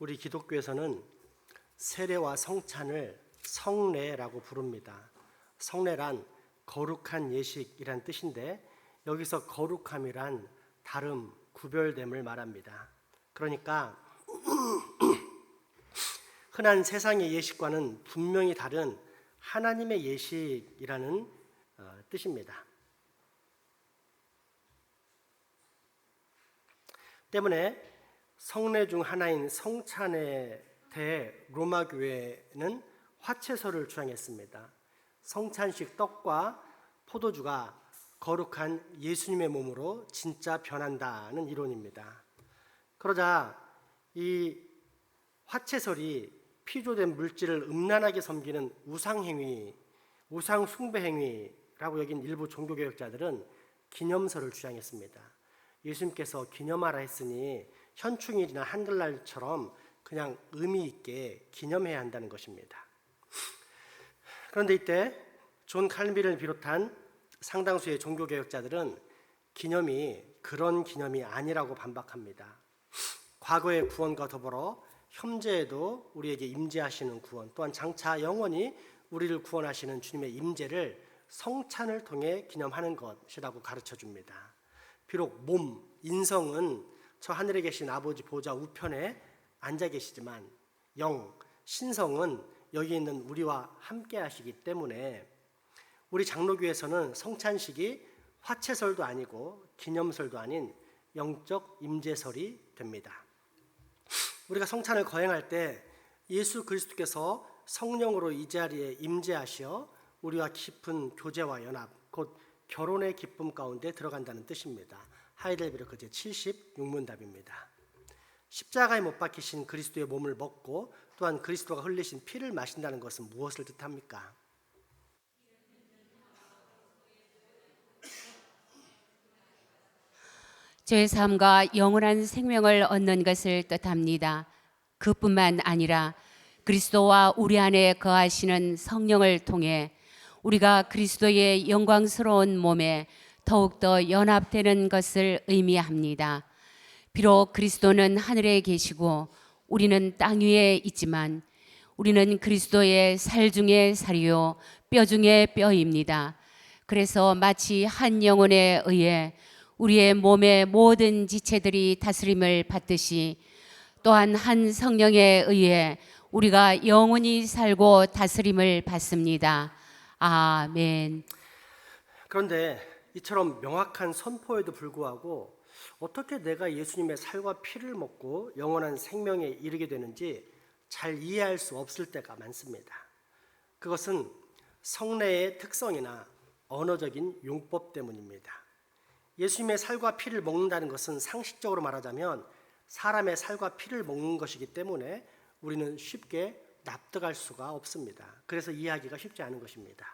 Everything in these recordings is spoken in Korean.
우리 기독교에서는 세례와 성찬을 성례라고 부릅니다. 성례란 거룩한 예식이란 뜻인데 여기서 거룩함이란 다름, 구별됨을 말합니다. 그러니까 흔한 세상의 예식과는 분명히 다른 하나님의 예식이라는 뜻입니다. 때문에 성례 중 하나인 성찬에 대해 로마 교회는 화채설을 주장했습니다. 성찬식 떡과 포도주가 거룩한 예수님의 몸으로 진짜 변한다는 이론입니다. 그러자 이 화채설이 피조된 물질을 음란하게 섬기는 우상행위, 우상숭배행위라고 여긴 일부 종교개혁자들은 기념설을 주장했습니다. 예수님께서 기념하라 했으니 현충일이나 한글날처럼 그냥 의미 있게 기념해야 한다는 것입니다. 그런데 이때 존 칼빈을 비롯한 상당수의 종교개혁자들은 기념이 그런 기념이 아니라고 반박합니다. 과거의 구원과 더불어 현재에도 우리에게 임재하시는 구원, 또한 장차 영원히 우리를 구원하시는 주님의 임재를 성찬을 통해 기념하는 것이라고 가르쳐 줍니다. 비록 몸, 인성은 저 하늘에 계신 아버지 보좌 우편에 앉아 계시지만 영, 신성은 여기 있는 우리와 함께 하시기 때문에 우리 장로교에서는 성찬식이 화채설도 아니고 기념설도 아닌 영적 임재설이 됩니다. 우리가 성찬을 거행할 때 예수 그리스도께서 성령으로 이 자리에 임재하시어 우리와 깊은 교제와 연합, 곧 결혼의 기쁨 가운데 들어간다는 뜻입니다. 하이델베르크 제76문답입니다. 십자가에 못 박히신 그리스도의 몸을 먹고 또한 그리스도가 흘리신 피를 마신다는 것은 무엇을 뜻합니까? 죄 사함과 영원한 생명을 얻는 것을 뜻합니다. 그뿐만 아니라 그리스도와 우리 안에 거하시는 성령을 통해 우리가 그리스도의 영광스러운 몸에 더욱더 연합되는 것을 의미합니다. 비록 그리스도는 하늘에 계시고 우리는 땅 위에 있지만 우리는 그리스도의 살 중에 살이요 뼈 중에 뼈입니다. 그래서 마치 한 영혼에 의해 우리의 몸의 모든 지체들이 다스림을 받듯이 또한 한 성령에 의해 우리가 영원히 살고 다스림을 받습니다. 아멘. 그런데 이처럼 명확한 선포에도 불구하고 어떻게 내가 예수님의 살과 피를 먹고 영원한 생명에 이르게 되는지 잘 이해할 수 없을 때가 많습니다. 그것은 성례의 특성이나 언어적인 용법 때문입니다. 예수님의 살과 피를 먹는다는 것은 상식적으로 말하자면 사람의 살과 피를 먹는 것이기 때문에 우리는 쉽게 납득할 수가 없습니다. 그래서 이해하기가 쉽지 않은 것입니다.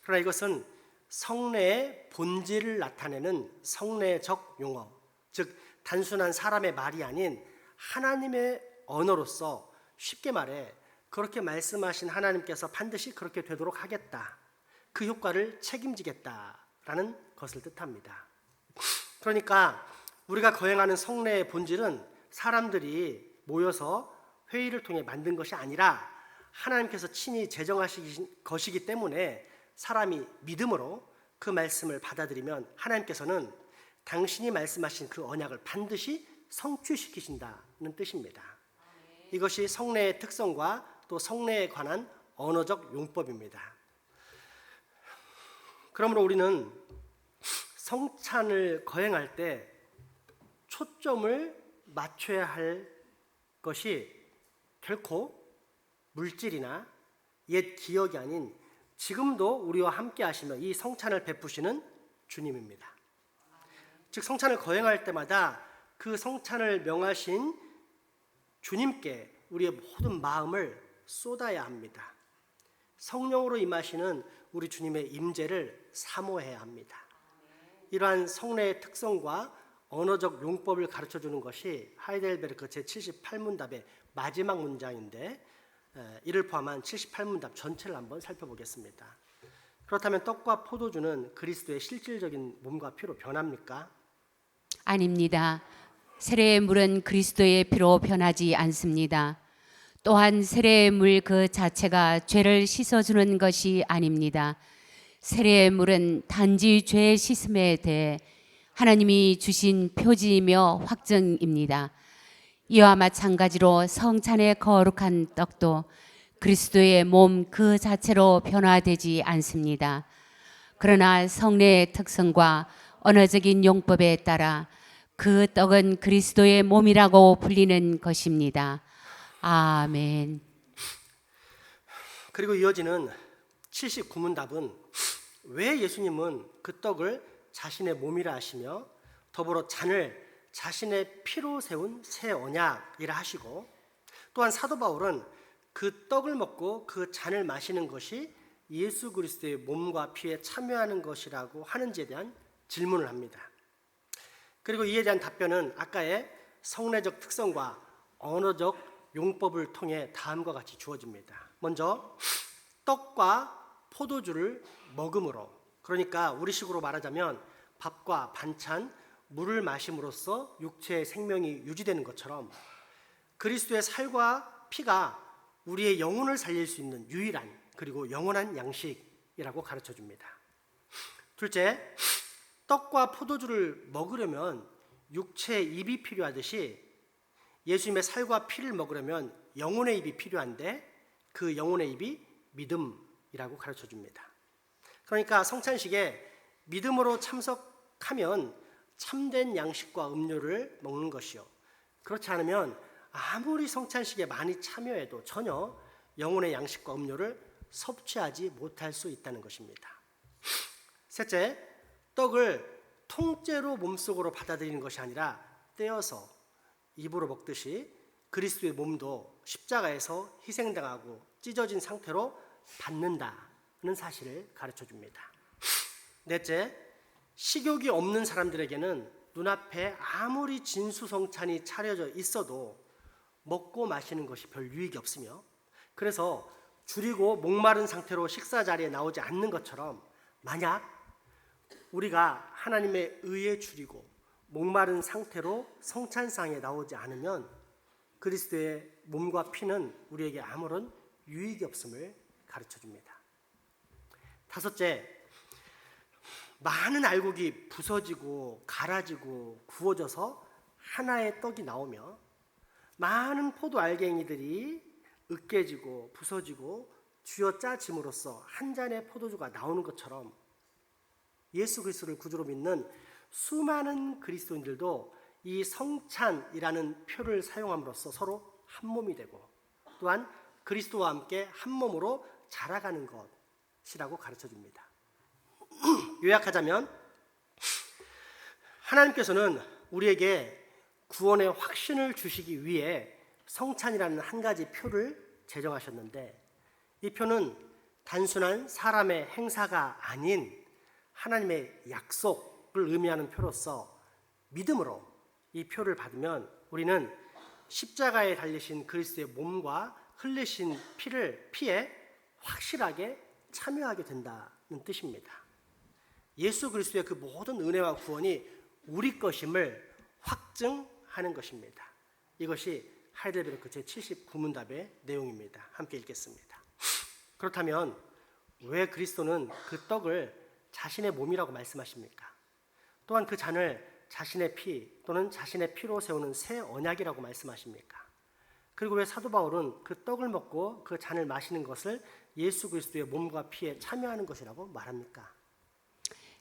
그러나 이것은 성례의 본질을 나타내는 성례적 용어, 즉 단순한 사람의 말이 아닌 하나님의 언어로서 쉽게 말해 그렇게 말씀하신 하나님께서 반드시 그렇게 되도록 하겠다, 그 효과를 책임지겠다라는 것을 뜻합니다. 그러니까 우리가 거행하는 성례의 본질은 사람들이 모여서 회의를 통해 만든 것이 아니라 하나님께서 친히 제정하신 것이기 때문에 사람이 믿음으로 그 말씀을 받아들이면 하나님께서는 당신이 말씀하신 그 언약을 반드시 성취시키신다는 뜻입니다. 이것이 성례의 특성과 또 성례에 관한 언어적 용법입니다. 그러므로 우리는 성찬을 거행할 때 초점을 맞춰야 할 것이 결코 물질이나 옛 기억이 아닌 지금도 우리와 함께 하시며 이 성찬을 베푸시는 주님입니다. 즉 성찬을 거행할 때마다 그 성찬을 명하신 주님께 우리의 모든 마음을 쏟아야 합니다. 성령으로 임하시는 우리 주님의 임재를 사모해야 합니다. 이러한 성례의 특성과 언어적 용법을 가르쳐주는 것이 하이델베르크 제78문답의 마지막 문장인데 이를 포함한 78문답 전체를 한번 살펴보겠습니다. 그렇다면 떡과 포도주는 그리스도의 실질적인 몸과 피로 변합니까? 아닙니다. 세례의 물은 그리스도의 피로 변하지 않습니다. 또한 세례의 물 그 자체가 죄를 씻어주는 것이 아닙니다. 세례의 물은 단지 죄의 씻음에 대해 하나님이 주신 표지이며 확증입니다. 이와 마찬가지로 성찬의 거룩한 떡도 그리스도의 몸 그 자체로 변화되지 않습니다. 그러나 성례의 특성과 언어적인 용법에 따라 그 떡은 그리스도의 몸이라고 불리는 것입니다. 아멘. 그리고 이어지는 79문답은 왜 예수님은 그 떡을 자신의 몸이라 하시며 더불어 잔을 자신의 피로 세운 새 언약이라 하시고, 또한 사도 바울은 그 떡을 먹고 그 잔을 마시는 것이 예수 그리스도의 몸과 피에 참여하는 것이라고 하는지에 대한 질문을 합니다. 그리고 이에 대한 답변은 아까의 성례적 특성과 언어적 용법을 통해 다음과 같이 주어집니다. 먼저 떡과 포도주를 먹음으로, 그러니까 우리식으로 말하자면 밥과 반찬, 물을 마심으로써 육체의 생명이 유지되는 것처럼 그리스도의 살과 피가 우리의 영혼을 살릴 수 있는 유일한 그리고 영원한 양식이라고 가르쳐 줍니다. 둘째, 떡과 포도주를 먹으려면 육체의 입이 필요하듯이 예수님의 살과 피를 먹으려면 영혼의 입이 필요한데 그 영혼의 입이 믿음이라고 가르쳐 줍니다. 그러니까 성찬식에 믿음으로 참석하면 참된 양식과 음료를 먹는 것이요, 그렇지 않으면 아무리 성찬식에 많이 참여해도 전혀 영혼의 양식과 음료를 섭취하지 못할 수 있다는 것입니다. 셋째, 떡을 통째로 몸속으로 받아들이는 것이 아니라 떼어서 입으로 먹듯이 그리스도의 몸도 십자가에서 희생당하고 찢어진 상태로 받는다는 사실을 가르쳐 줍니다. 넷째, 식욕이 없는 사람들에게는 눈앞에 아무리 진수성찬이 차려져 있어도 먹고 마시는 것이 별 유익이 없으며, 그래서 줄이고 목마른 상태로 식사 자리에 나오지 않는 것처럼 만약 우리가 하나님의 의에 줄이고 목마른 상태로 성찬상에 나오지 않으면 그리스도의 몸과 피는 우리에게 아무런 유익이 없음을 가르쳐 줍니다. 다섯째, 많은 알곡이 부서지고 갈아지고 구워져서 하나의 떡이 나오며 많은 포도 알갱이들이 으깨지고 부서지고 쥐어짜짐으로써 한 잔의 포도주가 나오는 것처럼 예수 그리스도를 구주로 믿는 수많은 그리스도인들도 이 성찬이라는 표를 사용함으로써 서로 한 몸이 되고 또한 그리스도와 함께 한 몸으로 자라가는 것이라고 가르쳐 줍니다. 요약하자면 하나님께서는 우리에게 구원의 확신을 주시기 위해 성찬이라는 한 가지 표를 제정하셨는데, 이 표는 단순한 사람의 행사가 아닌 하나님의 약속을 의미하는 표로서 믿음으로 이 표를 받으면 우리는 십자가에 달리신 그리스도의 몸과 흘리신 피에 확실하게 참여하게 된다는 뜻입니다. 예수 그리스도의 그 모든 은혜와 구원이 우리 것임을 확증하는 것입니다. 이것이 하이델베르크 제79문답의 내용입니다. 함께 읽겠습니다. 그렇다면 왜 그리스도는 그 떡을 자신의 몸이라고 말씀하십니까? 또한 그 잔을 자신의 피 또는 자신의 피로 세우는 새 언약이라고 말씀하십니까? 그리고 왜 사도 바울은 그 떡을 먹고 그 잔을 마시는 것을 예수 그리스도의 몸과 피에 참여하는 것이라고 말합니까?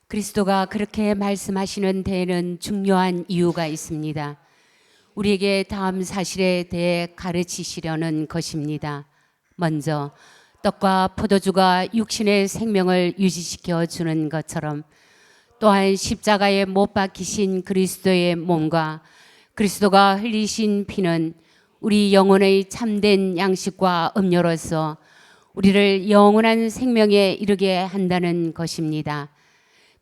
그리스도가 그렇게 말씀하시는 데에는 중요한 이유가 있습니다. 우리에게 다음 사실에 대해 가르치시려는 것입니다. 먼저 떡과 포도주가 육신의 생명을 유지시켜 주는 것처럼 또한 십자가에 못 박히신 그리스도의 몸과 그리스도가 흘리신 피는 우리 영혼의 참된 양식과 음료로서 우리를 영원한 생명에 이르게 한다는 것입니다.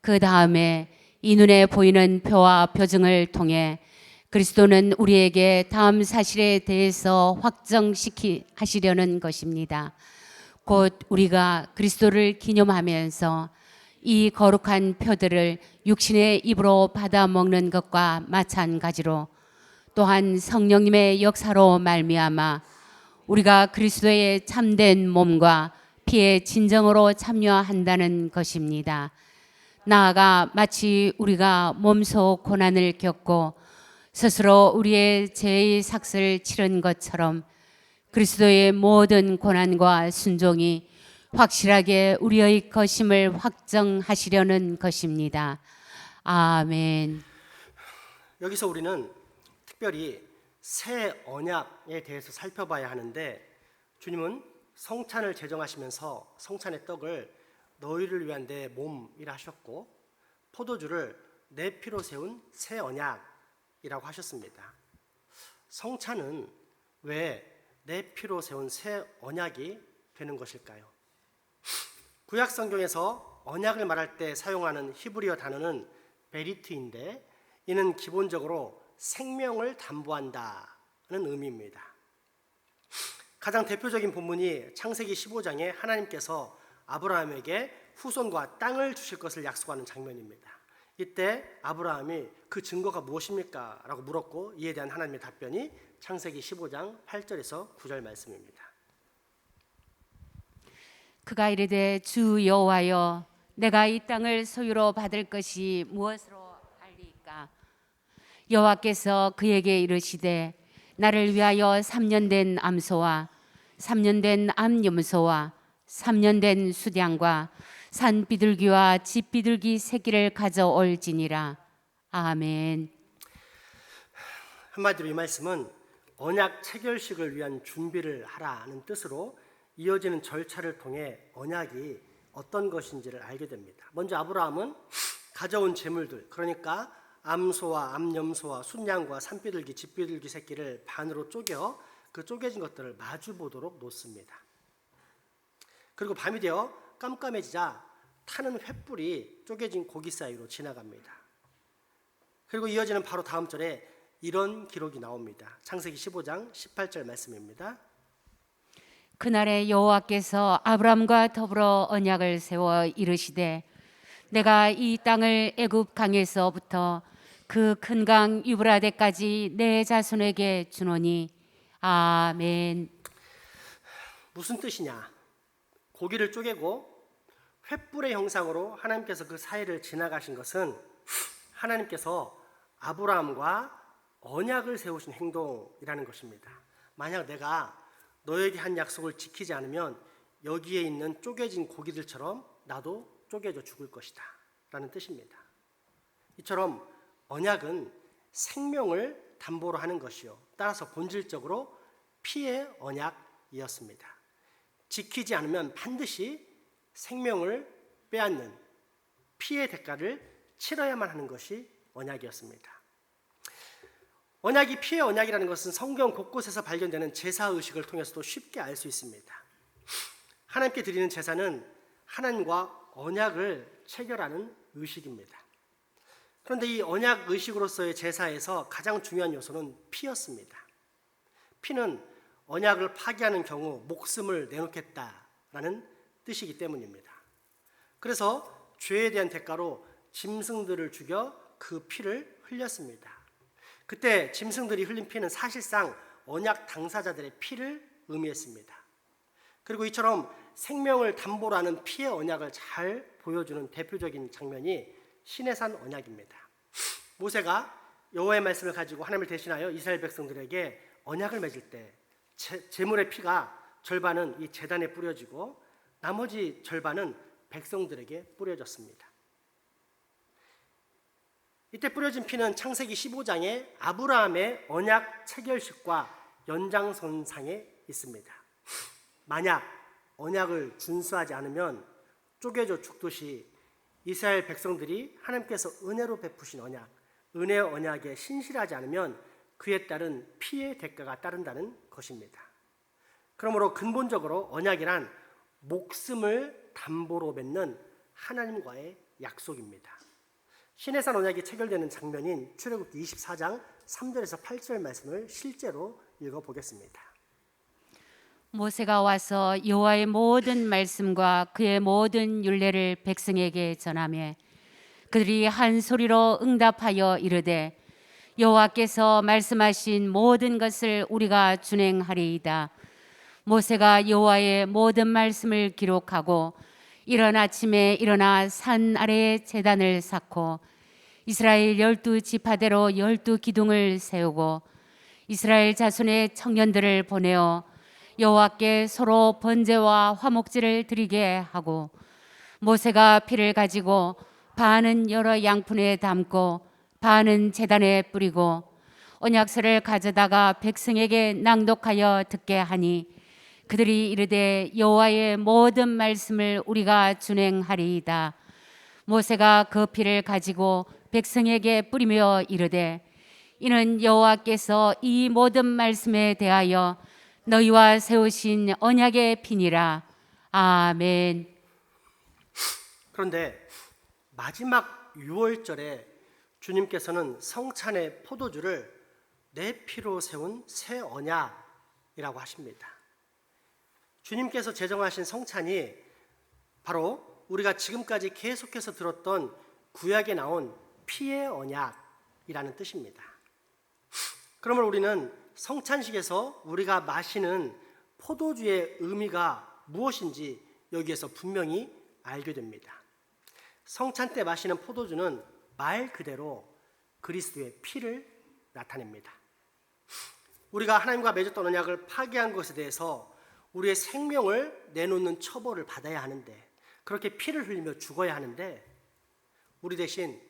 그 다음에 이 눈에 보이는 표와 표징을 통해 그리스도는 우리에게 다음 사실에 대해서 하시려는 것입니다. 곧 우리가 그리스도를 기념하면서 이 거룩한 표들을 육신의 입으로 받아 먹는 것과 마찬가지로 또한 성령님의 역사로 말미암아 우리가 그리스도의 참된 몸과 피의 진정으로 참여한다는 것입니다. 나아가 마치 우리가 몸소 고난을 겪고 스스로 우리의 죄의 삭을 치른 것처럼 그리스도의 모든 고난과 순종이 확실하게 우리의 것임을 확정하시려는 것입니다. 아멘. 여기서 우리는 특별히 새 언약에 대해서 살펴봐야 하는데, 주님은 성찬을 제정하시면서 성찬의 떡을 너희를 위한 내 몸이라 하셨고 포도주를 내 피로 세운 새 언약이라고 하셨습니다. 성찬은 왜 내 피로 세운 새 언약이 되는 것일까요? 구약 성경에서 언약을 말할 때 사용하는 히브리어 단어는 베리트인데, 이는 기본적으로 생명을 담보한다는 의미입니다. 가장 대표적인 본문이 창세기 15장에 하나님께서 아브라함에게 후손과 땅을 주실 것을 약속하는 장면입니다. 이때 아브라함이 그 증거가 무엇입니까? 라고 물었고, 이에 대한 하나님의 답변이 창세기 15장 8절에서 9절 말씀입니다. 그가 이르되 주 여호와여, 내가 이 땅을 소유로 받을 것이 무엇으로 알리이까? 여호와께서 그에게 이르시되 나를 위하여 3년 된 암소와 3년 된 암염소와 3년 된 수량과 산 비둘기와 집 비둘기 새끼를 가져올지니라. 아멘. 한마디로 이 말씀은 언약 체결식을 위한 준비를 하라는 뜻으로 이어지는 절차를 통해 언약이 어떤 것인지를 알게 됩니다. 먼저 아브라함은 가져온 제물들, 그러니까 암소와 암염소와 순양과 산비둘기, 집비둘기 새끼를 반으로 쪼개 그 쪼개진 것들을 마주 보도록 놓습니다. 그리고 밤이 되어 깜깜해지자 타는 횃불이 쪼개진 고기 사이로 지나갑니다. 그리고 이어지는 바로 다음 절에 이런 기록이 나옵니다. 창세기 15장 18절 말씀입니다. 그날에 여호와께서 아브람과 더불어 언약을 세워 이르시되 내가 이 땅을 애굽 강에서부터 그 큰 강 유브라데까지 내 자손에게 주노니. 아멘. 무슨 뜻이냐? 고기를 쪼개고 횃불의 형상으로 하나님께서 그 사이를 지나가신 것은 하나님께서 아브라함과 언약을 세우신 행동이라는 것입니다. 만약 내가 너에게 한 약속을 지키지 않으면 여기에 있는 쪼개진 고기들처럼 나도 쪼개져 죽을 것이다 라는 뜻입니다. 이처럼 언약은 생명을 담보로 하는 것이요, 따라서 본질적으로 피의 언약이었습니다. 지키지 않으면 반드시 생명을 빼앗는 피의 대가를 치러야만 하는 것이 언약이었습니다. 언약이 피의 언약이라는 것은 성경 곳곳에서 발견되는 제사의식을 통해서도 쉽게 알 수 있습니다. 하나님께 드리는 제사는 하나님과 언약을 체결하는 의식입니다. 그런데 이 언약 의식으로서의 제사에서 가장 중요한 요소는 피였습니다. 피는 언약을 파기하는 경우 목숨을 내놓겠다라는 뜻이기 때문입니다. 그래서 죄에 대한 대가로 짐승들을 죽여 그 피를 흘렸습니다. 그때 짐승들이 흘린 피는 사실상 언약 당사자들의 피를 의미했습니다. 그리고 이처럼 생명을 담보로 하는 피의 언약을 잘 보여주는 대표적인 장면이 시내산 언약입니다. 모세가 여호와의 말씀을 가지고 하나님을 대신하여 이스라엘 백성들에게 언약을 맺을 때 제물의 피가 절반은 이 제단에 뿌려지고 나머지 절반은 백성들에게 뿌려졌습니다. 이때 뿌려진 피는 창세기 15장에 아브라함의 언약 체결식과 연장선상에 있습니다. 만약 언약을 준수하지 않으면 쪼개져 죽듯이 이스라엘 백성들이 하나님께서 은혜로 베푸신 언약, 은혜의 언약에 신실하지 않으면 그에 따른 피의 대가가 따른다는 것입니다. 그러므로 근본적으로 언약이란 목숨을 담보로 맺는 하나님과의 약속입니다. 시내산 언약이 체결되는 장면인 출애굽기 24장 3절에서 8절 말씀을 실제로 읽어보겠습니다. 모세가 와서 여호와의 모든 말씀과 그의 모든 율례를 백성에게 전하며 그들이 한 소리로 응답하여 이르되 여호와께서 말씀하신 모든 것을 우리가 준행하리이다. 모세가 여호와의 모든 말씀을 기록하고 이른 아침에 일어나 산 아래에 제단을 쌓고 이스라엘 12지파대로 12기둥을 세우고 이스라엘 자손의 청년들을 보내어 여호와께 서로 번제와 화목제를 드리게 하고 모세가 피를 가지고 반은 여러 양푼에 담고 반은 제단에 뿌리고 언약서를 가져다가 백성에게 낭독하여 듣게 하니 그들이 이르되 여호와의 모든 말씀을 우리가 준행하리이다. 모세가 그 피를 가지고 백성에게 뿌리며 이르되 이는 여호와께서 이 모든 말씀에 대하여 너희와 세우신 언약의 피니라. 아멘. 그런데 마지막 유월절에 주님께서는 성찬의 포도주를 내 피로 세운 새 언약이라고 하십니다. 주님께서 제정하신 성찬이 바로 우리가 지금까지 계속해서 들었던 구약에 나온 피의 언약이라는 뜻입니다. 그러면 우리는 성찬식에서 우리가 마시는 포도주의 의미가 무엇인지 여기에서 분명히 알게 됩니다. 성찬 때 마시는 포도주는 말 그대로 그리스도의 피를 나타냅니다. 우리가 하나님과 맺었던 언약을 파기한 것에 대해서 우리의 생명을 내놓는 처벌을 받아야 하는데, 그렇게 피를 흘리며 죽어야 하는데, 우리 대신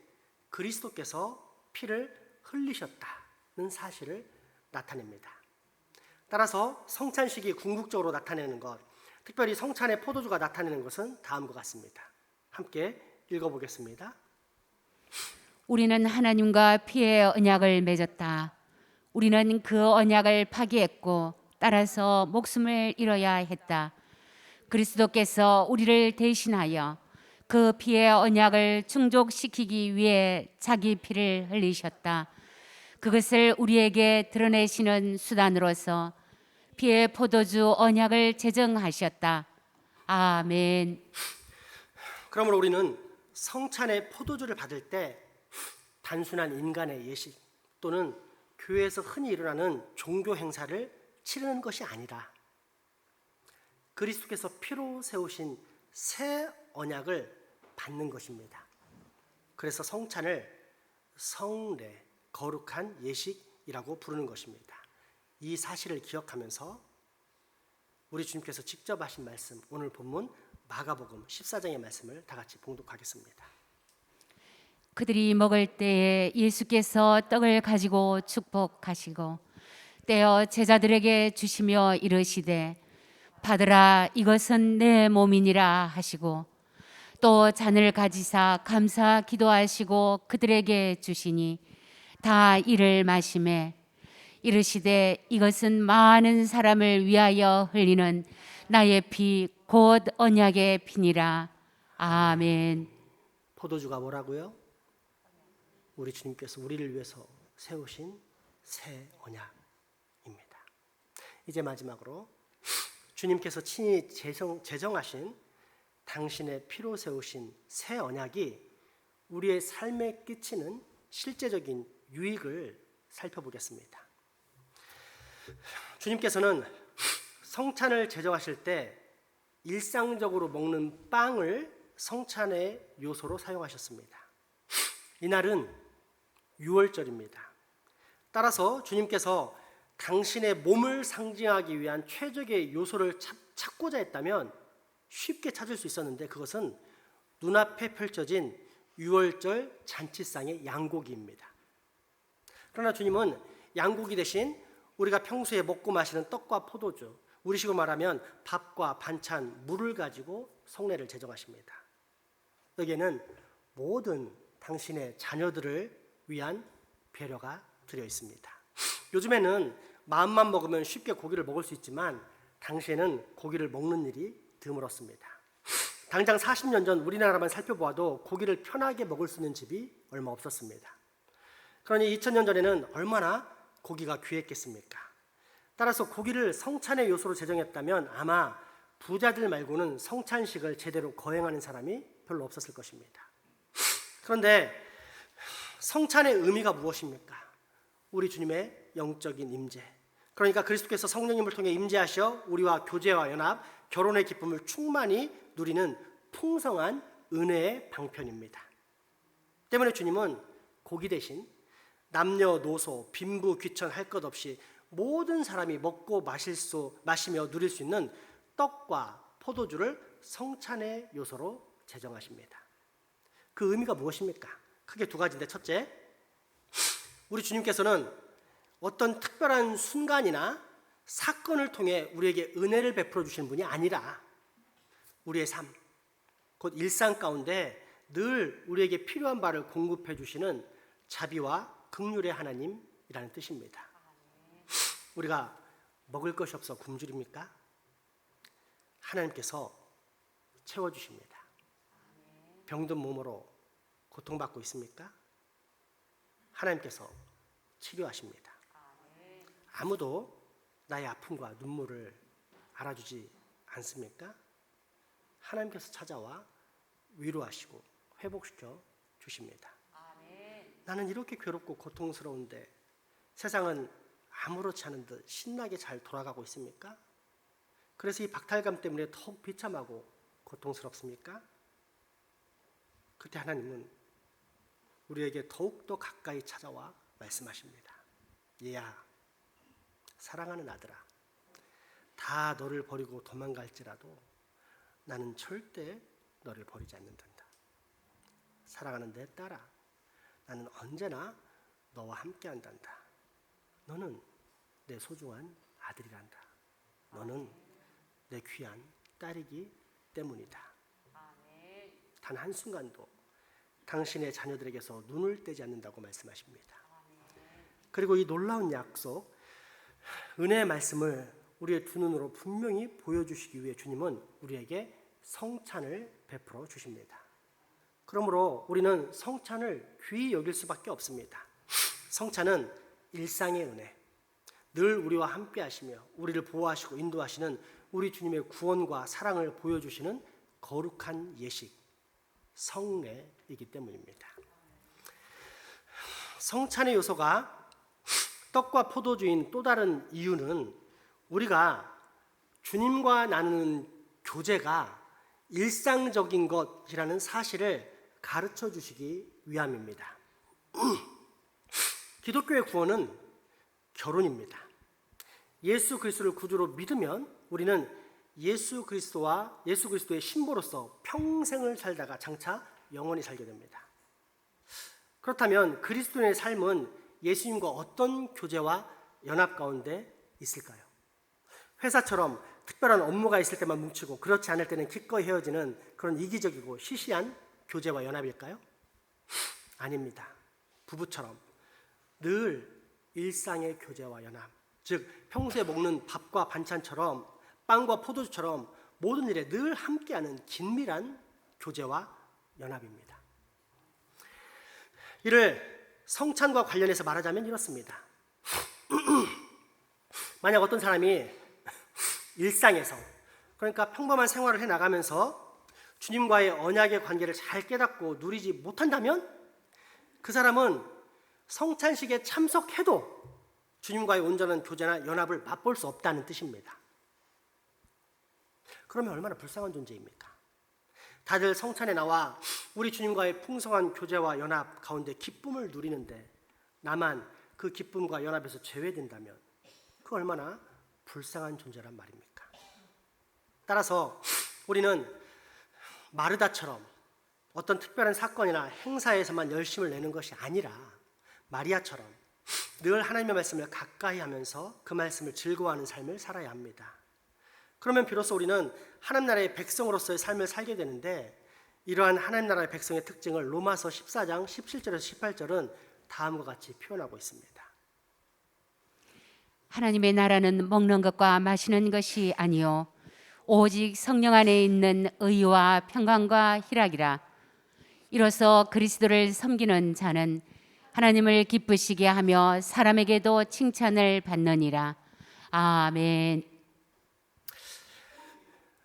그리스도께서 피를 흘리셨다는 사실을 나타냅니다. 따라서 성찬식이 궁극적으로 나타내는 것, 특별히 성찬의 포도주가 나타내는 것은 다음과 같습니다. 함께 읽어보겠습니다. 우리는 하나님과 피의 언약을 맺었다. 우리는 그 언약을 파기했고 따라서 목숨을 잃어야 했다. 그리스도께서 우리를 대신하여 그 피의 언약을 충족시키기 위해 자기 피를 흘리셨다. 그것을 우리에게 드러내시는 수단으로서 피의 포도주 언약을 제정하셨다. 아멘. 그러므로 우리는 성찬의 포도주를 받을 때 단순한 인간의 예식 또는 교회에서 흔히 일어나는 종교 행사를 치르는 것이 아니라 그리스도께서 피로 세우신 새 언약을 받는 것입니다. 그래서 성찬을 성례, 거룩한 예식이라고 부르는 것입니다. 이 사실을 기억하면서 우리 주님께서 직접 하신 말씀, 오늘 본문 마가복음 14장의 말씀을 다 같이 봉독하겠습니다. 그들이 먹을 때에 예수께서 떡을 가지고 축복하시고 떼어 제자들에게 주시며 이르시되 받으라, 이것은 내 몸이니라 하시고 또 잔을 가지사 감사 기도하시고 그들에게 주시니 다 이를 마시매 이르시되 이것은 많은 사람을 위하여 흘리는 나의 피 곧 언약의 피니라. 아멘. 포도주가 뭐라고요? 우리 주님께서 우리를 위해서 세우신 새 언약입니다. 이제 마지막으로 주님께서 친히 제정하신 당신의 피로 세우신 새 언약이 우리의 삶에 끼치는 실제적인 유익을 살펴보겠습니다. 주님께서는 성찬을 제정하실 때 일상적으로 먹는 빵을 성찬의 요소로 사용하셨습니다. 이날은 유월절입니다. 따라서 주님께서 당신의 몸을 상징하기 위한 최적의 요소를 찾고자 했다면 쉽게 찾을 수 있었는데 그것은 눈앞에 펼쳐진 유월절 잔치상의 양고기입니다. 그러나 주님은 양고기 대신 우리가 평소에 먹고 마시는 떡과 포도주, 우리식으로 말하면 밥과 반찬, 물을 가지고 성례를 제정하십니다. 여기에는 모든 당신의 자녀들을 위한 배려가 들어 있습니다. 요즘에는 마음만 먹으면 쉽게 고기를 먹을 수 있지만 당시에는 고기를 먹는 일이 드물었습니다. 당장 40년 전 우리나라만 살펴보아도 고기를 편하게 먹을 수 있는 집이 얼마 없었습니다. 그러니 2000년 전에는 얼마나 고기가 귀했겠습니까? 따라서 고기를 성찬의 요소로 제정했다면 아마 부자들 말고는 성찬식을 제대로 거행하는 사람이 별로 없었을 것입니다. 그런데 성찬의 의미가 무엇입니까? 우리 주님의 영적인 임재, 그러니까 그리스도께서 성령님을 통해 임재하셔 우리와 교제와 연합, 결혼의 기쁨을 충만히 누리는 풍성한 은혜의 방편입니다. 때문에 주님은 고기 대신 남녀노소, 빈부, 귀천 할 것 없이 모든 사람이 먹고 마시며 누릴 수 있는 떡과 포도주를 성찬의 요소로 제정하십니다. 그 의미가 무엇입니까? 크게 두 가지인데, 첫째, 우리 주님께서는 어떤 특별한 순간이나 사건을 통해 우리에게 은혜를 베풀어 주시는 분이 아니라 우리의 삶, 곧 일상 가운데 늘 우리에게 필요한 바를 공급해 주시는 자비와 긍휼의 하나님이라는 뜻입니다. 우리가 먹을 것이 없어 굶주립니까? 하나님께서 채워주십니다. 병든 몸으로 고통받고 있습니까? 하나님께서 치료하십니다. 아무도 나의 아픔과 눈물을 알아주지 않습니까? 하나님께서 찾아와 위로하시고 회복시켜 주십니다. 나는 이렇게 괴롭고 고통스러운데 세상은 아무렇지 않은 듯 신나게 잘 돌아가고 있습니까? 그래서 이 박탈감 때문에 더욱 비참하고 고통스럽습니까? 그때 하나님은 우리에게 더욱더 가까이 찾아와 말씀하십니다. 얘야, 사랑하는 아들아, 다 너를 버리고 도망갈지라도 나는 절대 너를 버리지 않는단다. 사랑하는 내 딸아, 나는 언제나 너와 함께 한단다. 너는 내 소중한 아들이란다. 너는 내 귀한 딸이기 때문이다. 단 한순간도 당신의 자녀들에게서 눈을 떼지 않는다고 말씀하십니다. 그리고 이 놀라운 약속, 은혜의 말씀을 우리의 두 눈으로 분명히 보여주시기 위해 주님은 우리에게 성찬을 베풀어 주십니다. 그러므로 우리는 성찬을 귀히 여길 수밖에 없습니다. 성찬은 일상의 은혜, 늘 우리와 함께 하시며 우리를 보호하시고 인도하시는 우리 주님의 구원과 사랑을 보여주시는 거룩한 예식, 성례이기 때문입니다. 성찬의 요소가 떡과 포도주인 또 다른 이유는 우리가 주님과 나누는 교제가 일상적인 것이라는 사실을 가르쳐 주시기 위함입니다. 기독교의 구원은 결혼입니다. 예수 그리스도를 구주로 믿으면 우리는 예수 그리스도의 신부로서 평생을 살다가 장차 영원히 살게 됩니다. 그렇다면 그리스도인의 삶은 예수님과 어떤 교제와 연합 가운데 있을까요? 회사처럼 특별한 업무가 있을 때만 뭉치고 그렇지 않을 때는 기꺼이 헤어지는 그런 이기적이고 시시한 교제와 연합일까요? 아닙니다. 부부처럼 늘 일상의 교제와 연합, 즉 평소에 먹는 밥과 반찬처럼 빵과 포도주처럼 모든 일에 늘 함께하는 긴밀한 교제와 연합입니다. 이를 성찬과 관련해서 말하자면 이렇습니다. 만약 어떤 사람이 일상에서, 그러니까 평범한 생활을 해나가면서 주님과의 언약의 관계를 잘 깨닫고 누리지 못한다면 그 사람은 성찬식에 참석해도 주님과의 온전한 교제나 연합을 맛볼 수 없다는 뜻입니다. 그러면 얼마나 불쌍한 존재입니까? 다들 성찬에 나와 우리 주님과의 풍성한 교제와 연합 가운데 기쁨을 누리는데 나만 그 기쁨과 연합에서 제외된다면 그 얼마나 불쌍한 존재란 말입니까? 따라서 우리는 마르다처럼 어떤 특별한 사건이나 행사에서만 열심을 내는 것이 아니라 마리아처럼 늘 하나님의 말씀을 가까이 하면서 그 말씀을 즐거워하는 삶을 살아야 합니다. 그러면 비로소 우리는 하나님 나라의 백성으로서의 삶을 살게 되는데 이러한 하나님 나라의 백성의 특징을 로마서 14장 17절에서 18절은 다음과 같이 표현하고 있습니다. 하나님의 나라는 먹는 것과 마시는 것이 아니요 오직 성령 안에 있는 의와 평강과 희락이라. 이로써 그리스도를 섬기는 자는 하나님을 기쁘시게 하며 사람에게도 칭찬을 받느니라. 아멘.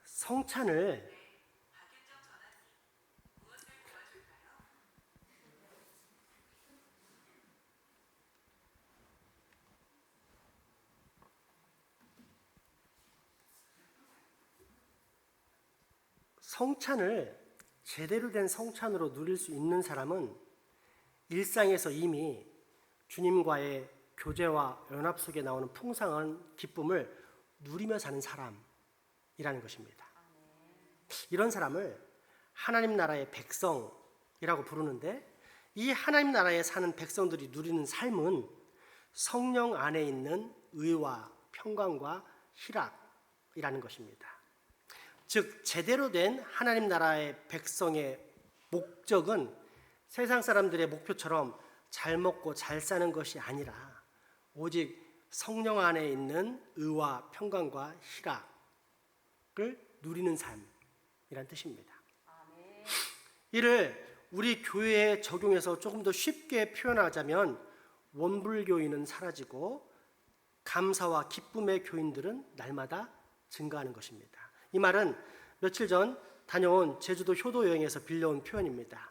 성찬을 성찬을 제대로 된 성찬으로 누릴 수 있는 사람은 일상에서 이미 주님과의 교제와 연합 속에 나오는 풍성한 기쁨을 누리며 사는 사람이라는 것입니다. 이런 사람을 하나님 나라의 백성이라고 부르는데, 이 하나님 나라에 사는 백성들이 누리는 삶은 성령 안에 있는 의와 평강과 희락이라는 것입니다. 즉 제대로 된 하나님 나라의 백성의 목적은 세상 사람들의 목표처럼 잘 먹고 잘 사는 것이 아니라 오직 성령 안에 있는 의와 평강과 희락을 누리는 삶이란 뜻입니다. 이를 우리 교회에 적용해서 조금 더 쉽게 표현하자면, 원불교인은 사라지고 감사와 기쁨의 교인들은 날마다 증가하는 것입니다. 이 말은 며칠 전 다녀온 제주도 효도 여행에서 빌려온 표현입니다.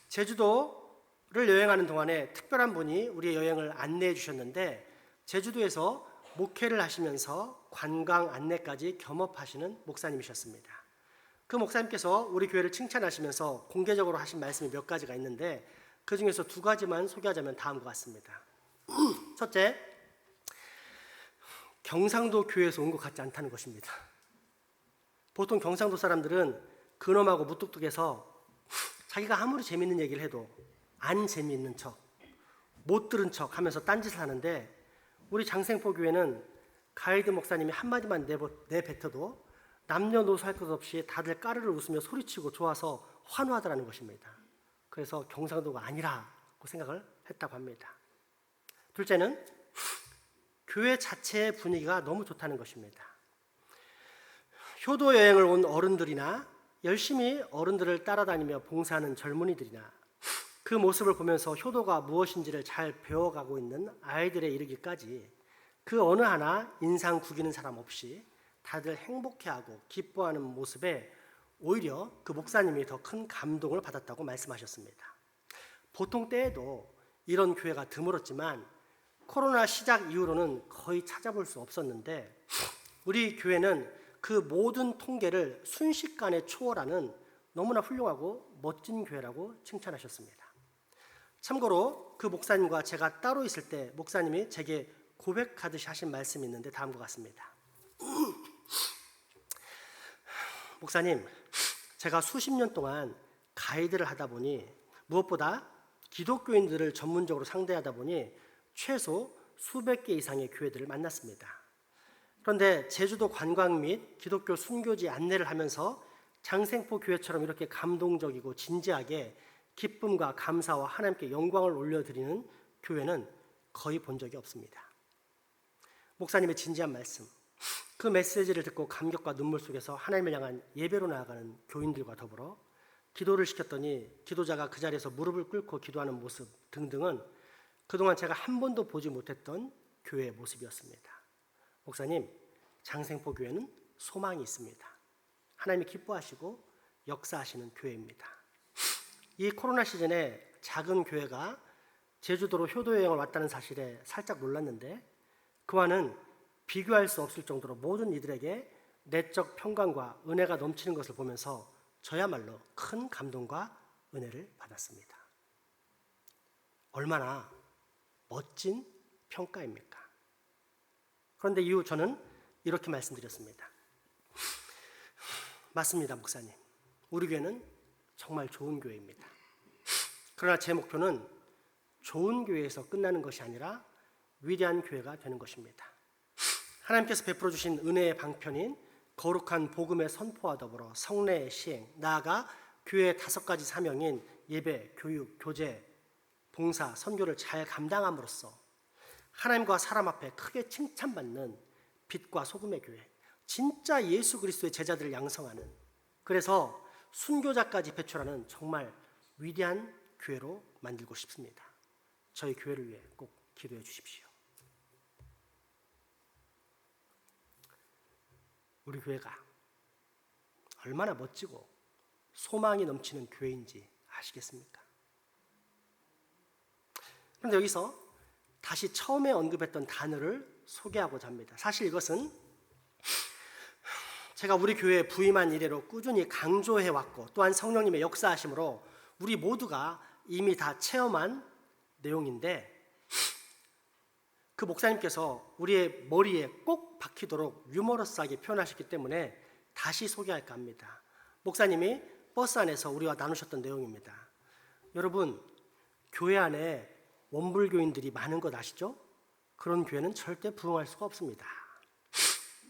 제주도를 여행하는 동안에 특별한 분이 우리의 여행을 안내해 주셨는데, 제주도에서 목회를 하시면서 관광 안내까지 겸업하시는 목사님이셨습니다. 그 목사님께서 우리 교회를 칭찬하시면서 공개적으로 하신 말씀이 몇 가지가 있는데, 그 중에서 두 가지만 소개하자면 다음과 같습니다. 첫째, 경상도 교회에서 온 것 같지 않다는 것입니다. 보통 경상도 사람들은 근엄하고 무뚝뚝해서 자기가 아무리 재밌는 얘기를 해도 안 재미있는 척, 못 들은 척 하면서 딴짓을 하는데, 우리 장생포 교회는 가이드 목사님이 한마디만 내뱉어도 남녀노소 할 것 없이 다들 까르르 웃으며 소리치고 좋아서 환호하더라는 것입니다. 그래서 경상도가 아니라고 생각을 했다고 합니다. 둘째는 교회 자체의 분위기가 너무 좋다는 것입니다. 효도 여행을 온 어른들이나 열심히 어른들을 따라다니며 봉사하는 젊은이들이나 그 모습을 보면서 효도가 무엇인지를 잘 배워가고 있는 아이들에 이르기까지 그 어느 하나 인상 구기는 사람 없이 다들 행복해하고 기뻐하는 모습에 오히려 그 목사님이 더 큰 감동을 받았다고 말씀하셨습니다. 보통 때에도 이런 교회가 드물었지만 코로나 시작 이후로는 거의 찾아볼 수 없었는데, 우리 교회는 그 모든 통계를 순식간에 초월하는 너무나 훌륭하고 멋진 교회라고 칭찬하셨습니다. 참고로 그 목사님과 제가 따로 있을 때 목사님이 제게 고백하듯이 하신 말씀이 있는데 다음과 같습니다. 목사님, 제가 수십 년 동안 가이드를 하다 보니 무엇보다 기독교인들을 전문적으로 상대하다 보니 최소 수백 개 이상의 교회들을 만났습니다. 그런데 제주도 관광 및 기독교 순교지 안내를 하면서 장생포 교회처럼 이렇게 감동적이고 진지하게 기쁨과 감사와 하나님께 영광을 올려드리는 교회는 거의 본 적이 없습니다. 목사님의 진지한 말씀, 그 메시지를 듣고 감격과 눈물 속에서 하나님을 향한 예배로 나아가는 교인들과 더불어 기도를 시켰더니 기도자가 그 자리에서 무릎을 꿇고 기도하는 모습 등등은 그동안 제가 한 번도 보지 못했던 교회의 모습이었습니다. 목사님, 장생포 교회는 소망이 있습니다. 하나님이 기뻐하시고 역사하시는 교회입니다. 이 코로나 시즌에 작은 교회가 제주도로 효도 여행을 왔다는 사실에 살짝 놀랐는데, 그와는 비교할 수 없을 정도로 모든 이들에게 내적 평강과 은혜가 넘치는 것을 보면서 저야말로 큰 감동과 은혜를 받았습니다. 얼마나 멋진 평가입니까? 그런데 이후 저는 이렇게 말씀드렸습니다. 맞습니다, 목사님. 우리 교회는 정말 좋은 교회입니다. 그러나 제 목표는 좋은 교회에서 끝나는 것이 아니라 위대한 교회가 되는 것입니다. 하나님께서 베풀어 주신 은혜의 방편인 거룩한 복음의 선포와 더불어 성례의 시행, 나아가 교회의 5가지 사명인 예배, 교육, 교제, 봉사, 선교를 잘 감당함으로써 하나님과 사람 앞에 크게 칭찬받는 빛과 소금의 교회, 진짜 예수 그리스도의 제자들을 양성하는, 그래서 순교자까지 배출하는 정말 위대한 교회로 만들고 싶습니다. 저희 교회를 위해 꼭 기도해 주십시오. 우리 교회가 얼마나 멋지고 소망이 넘치는 교회인지 아시겠습니까? 그런데 여기서 다시 처음에 언급했던 단어를 소개하고자 합니다. 사실 이것은 제가 우리 교회에 부임한 이래로 꾸준히 강조해 왔고 또한 성령님의 역사하심으로 우리 모두가 이미 다 체험한 내용인데 그 목사님께서 우리의 머리에 꼭 박히도록 유머러스하게 표현하셨기 때문에 다시 소개할까 합니다. 목사님이 버스 안에서 우리와 나누셨던 내용입니다. 여러분, 교회 안에 원불교인들이 많은 것 아시죠? 그런 교회는 절대 부흥할 수가 없습니다.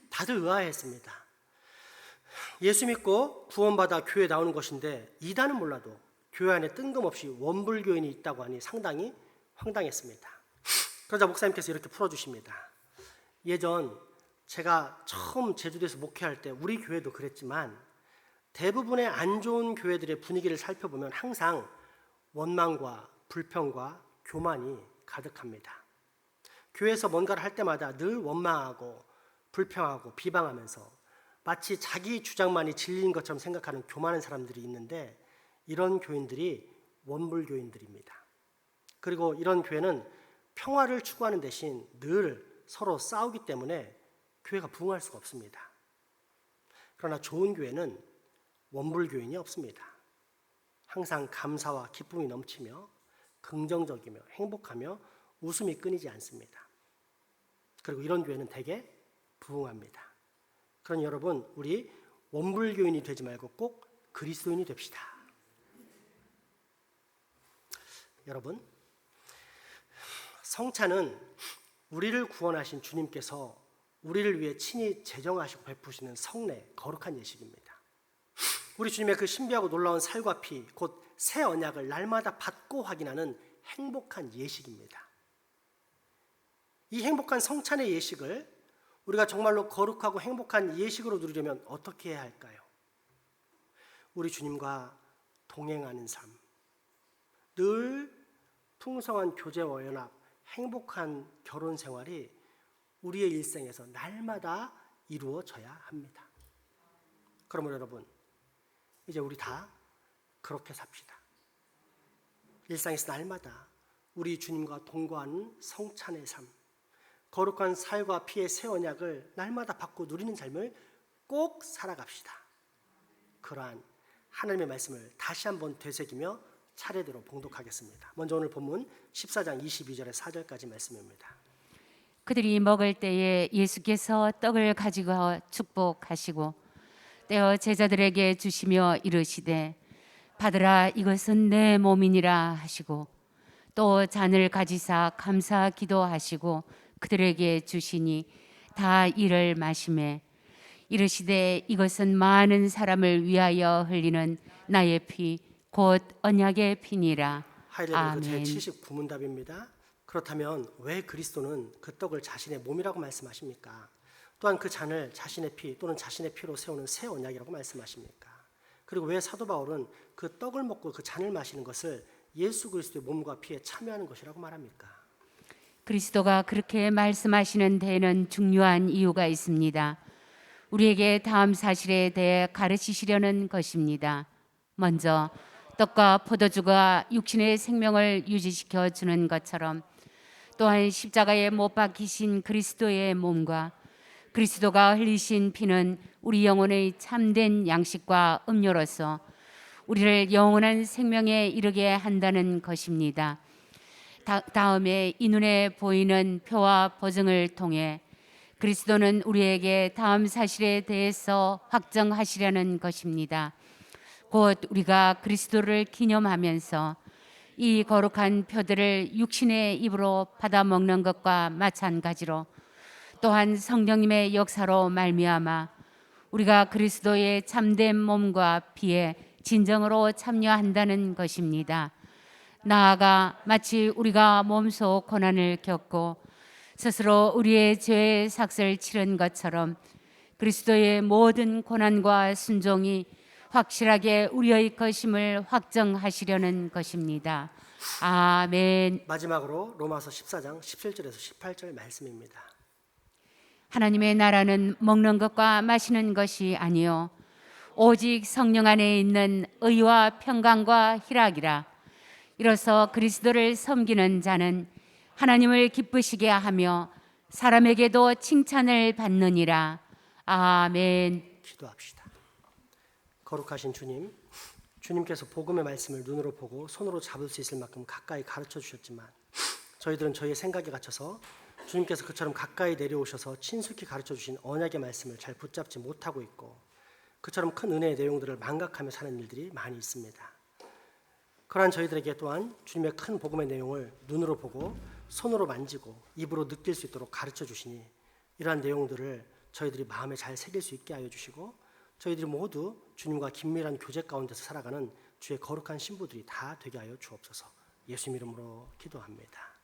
다들 의아해했습니다. 예수 믿고 구원받아 교회에 나오는 것인데 이단은 몰라도 교회 안에 뜬금없이 원불교인이 있다고 하니 상당히 황당했습니다. 그러자 목사님께서 이렇게 풀어주십니다. 예전 제가 처음 제주도에서 목회할 때 우리 교회도 그랬지만 대부분의 안 좋은 교회들의 분위기를 살펴보면 항상 원망과 불평과 교만이 가득합니다. 교회에서 뭔가를 할 때마다 늘 원망하고 불평하고 비방하면서 마치 자기 주장만이 진리인 것처럼 생각하는 교만한 사람들이 있는데 이런 교인들이 원불교인들입니다. 그리고 이런 교회는 평화를 추구하는 대신 늘 서로 싸우기 때문에 교회가 부흥할 수가 없습니다. 그러나 좋은 교회는 원불교인이 없습니다. 항상 감사와 기쁨이 넘치며 긍정적이며 행복하며 웃음이 끊이지 않습니다. 그리고 이런 교회는 대개 부흥합니다. 그러니 여러분, 우리 원불교인이 되지 말고 꼭 그리스도인이 됩시다. 여러분, 성찬은 우리를 구원하신 주님께서 우리를 위해 친히 제정하시고 베푸시는 성례, 거룩한 예식입니다. 우리 주님의 그 신비하고 놀라운 살과 피, 곧 새 언약을 날마다 받고 확인하는 행복한 예식입니다. 이 행복한 성찬의 예식을 우리가 정말로 거룩하고 행복한 예식으로 누리려면 어떻게 해야 할까요? 우리 주님과 동행하는 삶, 늘 풍성한 교제와 연합, 행복한 결혼 생활이 우리의 일생에서 날마다 이루어져야 합니다. 그러므로 여러분, 이제 우리 다 그렇게 삽시다. 일상에서 날마다 우리 주님과 동거하는 성찬의 삶, 거룩한 살과 피의 새 언약을 날마다 받고 누리는 삶을 꼭 살아갑시다. 그러한 하나님의 말씀을 다시 한번 되새기며 차례대로 봉독하겠습니다. 먼저 오늘 본문 14장 22절에 4절까지 말씀입니다. 그들이 먹을 때에 예수께서 떡을 가지고 축복하시고 떼어 제자들에게 주시며 이르시되 받으라, 이것은 내 몸이니라 하시고 또 잔을 가지사 감사 기도하시고 그들에게 주시니 다 이를 마시매 이르시되 이것은 많은 사람을 위하여 흘리는 나의 피 곧 언약의 피니라. 하이레벨 제79문답입니다. 그렇다면 왜 그리스도는 그 떡을 자신의 몸이라고 말씀하십니까? 또한 그 잔을 자신의 피 또는 자신의 피로 세우는 새 언약이라고 말씀하십니까? 그리고 왜 사도 바울은 그 떡을 먹고 그 잔을 마시는 것을 예수 그리스도의 몸과 피에 참여하는 것이라고 말합니까? 그리스도가 그렇게 말씀하시는 데에는 중요한 이유가 있습니다. 우리에게 다음 사실에 대해 가르치시려는 것입니다. 먼저 떡과 포도주가 육신의 생명을 유지시켜 주는 것처럼 또한 십자가에 못 박히신 그리스도의 몸과 그리스도가 흘리신 피는 우리 영혼의 참된 양식과 음료로서 우리를 영원한 생명에 이르게 한다는 것입니다. 다음에 이 눈에 보이는 표와 보증을 통해 그리스도는 우리에게 다음 사실에 대해서 확정하시려는 것입니다. 곧 우리가 그리스도를 기념하면서 이 거룩한 표들을 육신의 입으로 받아 먹는 것과 마찬가지로 또한 성령님의 역사로 말미암아 우리가 그리스도의 참된 몸과 피에 진정으로 참여한다는 것입니다. 나아가 마치 우리가 몸소 고난을 겪고 스스로 우리의 죄의 삭을 치른 것처럼 그리스도의 모든 고난과 순종이 확실하게 우리의 것임을 확정하시려는 것입니다. 아멘. 마지막으로 로마서 14장 17절에서 18절 말씀입니다. 하나님의 나라는 먹는 것과 마시는 것이 아니요 오직 성령 안에 있는 의와 평강과 희락이라. 이로써 그리스도를 섬기는 자는 하나님을 기쁘시게 하며 사람에게도 칭찬을 받느니라. 아멘. 기도합시다. 거룩하신 주님, 주님께서 복음의 말씀을 눈으로 보고 손으로 잡을 수 있을 만큼 가까이 가르쳐 주셨지만 저희들은 저희의 생각에 갇혀서 주님께서 그처럼 가까이 내려오셔서 친숙히 가르쳐 주신 언약의 말씀을 잘 붙잡지 못하고 있고 그처럼 큰 은혜의 내용들을 망각하며 사는 일들이 많이 있습니다. 그러한 저희들에게 또한 주님의 큰 복음의 내용을 눈으로 보고 손으로 만지고 입으로 느낄 수 있도록 가르쳐 주시니 이러한 내용들을 저희들이 마음에 잘 새길 수 있게 하여 주시고 저희들이 모두 주님과 긴밀한 교제 가운데서 살아가는 주의 거룩한 신부들이 다 되게 하여 주옵소서. 예수님 이름으로 기도합니다.